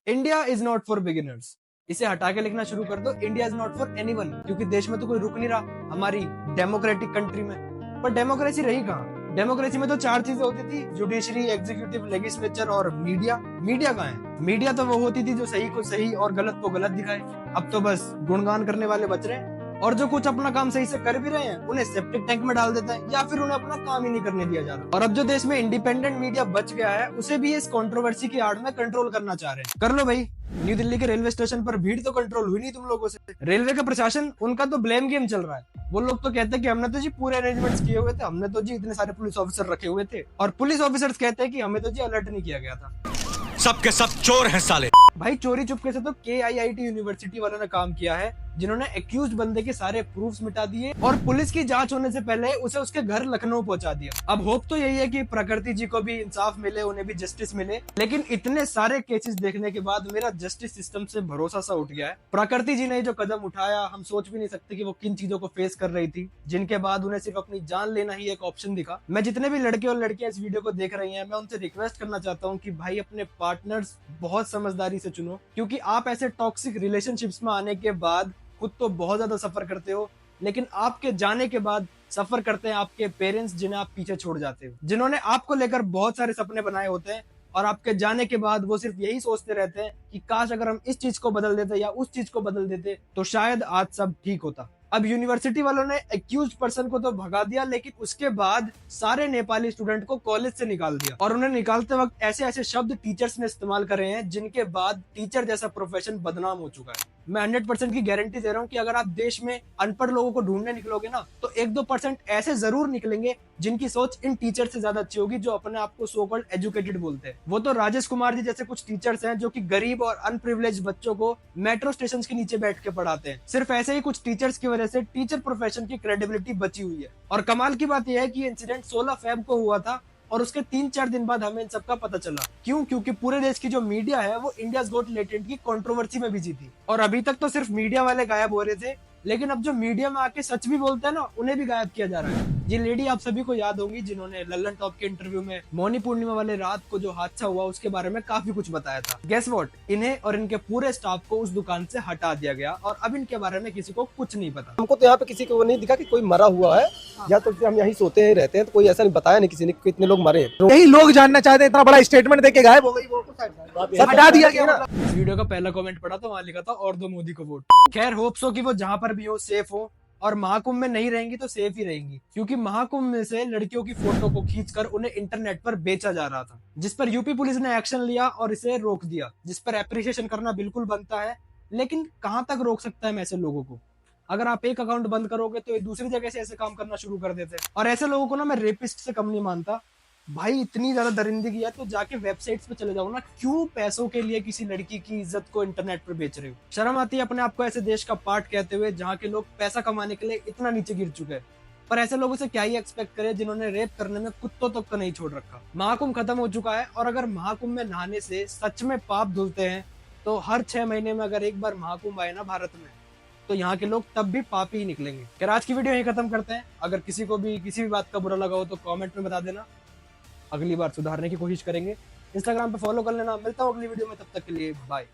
India is not for beginners. इसे हटा के लिखना शुरू कर दो, India is not for anyone, क्योंकि देश में तो कोई रुक नहीं रहा हमारी डेमोक्रेटिक कंट्री में। पर डेमोक्रेसी रही कहाँ? डेमोक्रेसी में तो चार चीजें होती थी, जुडिशरी, एग्जीक्यूटिव, लेजिस्लेचर और मीडिया। मीडिया कहाँ है? मीडिया तो वो होती थी जो सही को सही और गलत को गलत दिखाए। अब तो बस गुणगान करने वाले बच रहे हैं, और जो कुछ अपना काम सही से कर भी रहे हैं उन्हें सेप्टिक टैंक में डाल देता है, या फिर उन्हें अपना काम ही नहीं करने दिया जा रहा। और अब जो देश में इंडिपेंडेंट मीडिया बच गया है उसे भी इस कंट्रोवर्सी की आड़ में कंट्रोल करना चाह रहे हैं। कर लो भाई। न्यू दिल्ली के रेलवे स्टेशन पर भीड़ तो कंट्रोल हुई नहीं तुम लोगों से। रेलवे का प्रशासन, उनका तो ब्लेम गेम चल रहा है। वो लोग तो कहते हैं कि हमने तो जी पूरे अरेंजमेंट्स किए हुए थे, हमने तो जी इतने सारे पुलिस ऑफिसर रखे हुए थे, और पुलिस ऑफिसर्स कहते हैं कि हमें तो जी अलर्ट नहीं किया गया था। सबके सब चोर हैं साले। भाई चोरी चुपके से तो KIIT यूनिवर्सिटी वालों ने काम किया है, जिन्होंने एक्यूज बंदे के सारे प्रूफ्स मिटा दिए और पुलिस की जांच होने से पहले उसे उसके घर लखनऊ पहुंचा दिया। अब होप तो यही है कि प्रकृति जी को भी इंसाफ मिले, उन्हें भी जस्टिस मिले। लेकिन इतने सारे केसेस देखने के बाद मेरा जस्टिस सिस्टम से भरोसा सा उठ गया है। प्रकृति जी ने जो कदम उठाया, हम सोच भी नहीं सकते कि वो किन चीजों को फेस कर रही थी, जिनके बाद उन्हें सिर्फ अपनी जान लेना ही एक ऑप्शन दिखा। मैं जितने भी लड़के और लड़कियां इस वीडियो को देख रही हैं, मैं उनसे रिक्वेस्ट करना चाहता हूँ कि भाई अपने पार्टनर्स बहुत समझदारी से चुनो, क्योंकि आप ऐसे टॉक्सिक रिलेशनशिप्स में आने के बाद खुद तो बहुत ज्यादा सफर करते हो, लेकिन आपके जाने के बाद सफर करते हैं आपके पेरेंट्स, जिन्हें आप पीछे छोड़ जाते हो, जिन्होंने आपको लेकर बहुत सारे सपने बनाए होते हैं, और आपके जाने के बाद वो सिर्फ यही सोचते रहते हैं कि काश अगर हम इस चीज को बदल देते या उस चीज को बदल देते तो शायद आज सब ठीक होता। अब यूनिवर्सिटी वालों ने एक्यूज पर्सन को तो भगा दिया, लेकिन उसके बाद सारे नेपाली स्टूडेंट को कॉलेज से निकाल दिया, और उन्हें निकालते वक्त ऐसे ऐसे शब्द टीचर्स ने इस्तेमाल करे हैं जिनके बाद टीचर जैसा प्रोफेशन बदनाम हो चुका है। मैं 100% की गारंटी दे रहा हूँ कि अगर आप देश में अनपढ़ लोगों को ढूंढने निकलोगे ना, तो 1-2% ऐसे जरूर निकलेंगे जिनकी सोच इन टीचर से ज्यादा अच्छी होगी, जो अपने आप को सो कॉल्ड एजुकेटेड बोलते हैं। वो तो राजेश कुमार जी जैसे कुछ टीचर्स हैं जो कि गरीब और अनप्रिविलेज बच्चों को मेट्रो स्टेशन के नीचे बैठ के पढ़ाते हैं। सिर्फ ऐसे ही कुछ टीचर्स की वजह से टीचर प्रोफेशन की क्रेडिबिलिटी बची हुई है। और कमाल की बात यह है कि इंसिडेंट 16 फेब को हुआ था, और उसके 3-4 दिन बाद हमें इन सबका पता चला। क्यों? क्योंकि पूरे देश की जो मीडिया है वो इंडियाज गॉट टैलेंट की कंट्रोवर्सी में बिजी थी, और अभी तक तो सिर्फ मीडिया वाले गायब हो रहे थे, लेकिन अब जो मीडिया में आके सच भी बोलते हैं ना, उन्हें भी गायब किया जा रहा है। ये लेडी आप सभी को याद होंगी, जिन्होंने लल्लन टॉप के इंटरव्यू में मौनी पूर्णिमा वाले रात को जो हादसा हुआ उसके बारे में काफी कुछ बताया था। गेस व्हाट, इन्हें और इनके पूरे स्टाफ को उस दुकान से हटा दिया गया, और अब इनके बारे में किसी को कुछ नहीं पता। हमको तो यहाँ पे किसी को नहीं दिखा कि कोई मरा हुआ है, या तो हम यहीं सोते ही रहते हैं, तो कोई ऐसा नहीं बताया नहीं किसी ने कितने लोग मरे। यही लोग जानना चाहते हैं, इतना बड़ा स्टेटमेंट देके गायब हो गई, वो हटा दिया गया ना। इस वीडियो का पहला कमेंट पढ़ा तो वहां लिखा था और दो मोदी को वोट। खैर होप सो कि वो जहां पर भी हो सेफ हो, और महाकुंभ में नहीं रहेंगी तो सेफ ही रहेंगी, क्योंकि महाकुंभ में से लड़कियों की फोटो को खींचकर उन्हें इंटरनेट पर बेचा जा रहा था, जिस पर यूपी पुलिस ने एक्शन लिया और इसे रोक दिया, जिस पर एप्रिसिएशन करना बिल्कुल बनता है। लेकिन कहां तक रोक सकता है ऐसे लोगों को? अगर आप एक अकाउंट बंद करोगे तो एक दूसरी जगह से ऐसे काम करना शुरू कर देते हैं। और ऐसे लोगों को ना मैं रेपिस्ट से कम नहीं मानता। भाई इतनी ज्यादा दरिंदगी है तो जाके वेबसाइट्स पे चले जाओ ना, क्यों पैसों के लिए किसी लड़की की इज्जत को इंटरनेट पर बेच रहे हो? शर्म आती है अपने आप को ऐसे देश का पार्ट कहते हुए, जहाँ के लोग पैसा कमाने के लिए इतना नीचे गिर चुके हैं। पर ऐसे लोगों से क्या ही एक्सपेक्ट करें जिन्होंने रेप करने में कुत्तों तक को नहीं छोड़ रखा। महाकुंभ खत्म हो चुका है, और अगर महाकुंभ में नहाने से सच में पाप धुलते हैं, तो हर 6 महीने में अगर एक बार महाकुंभ आए ना भारत में, तो यहाँ के लोग तब भी पापी ही निकलेंगे। खैर आज की वीडियो यही खत्म करते हैं। अगर किसी को भी किसी भी बात का बुरा लगा हो तो कमेंट में बता देना, अगली बार सुधारने की कोशिश करेंगे। इंस्टाग्राम पे फॉलो कर लेना। मिलता हूँ अगली वीडियो में, तब तक के लिए बाय।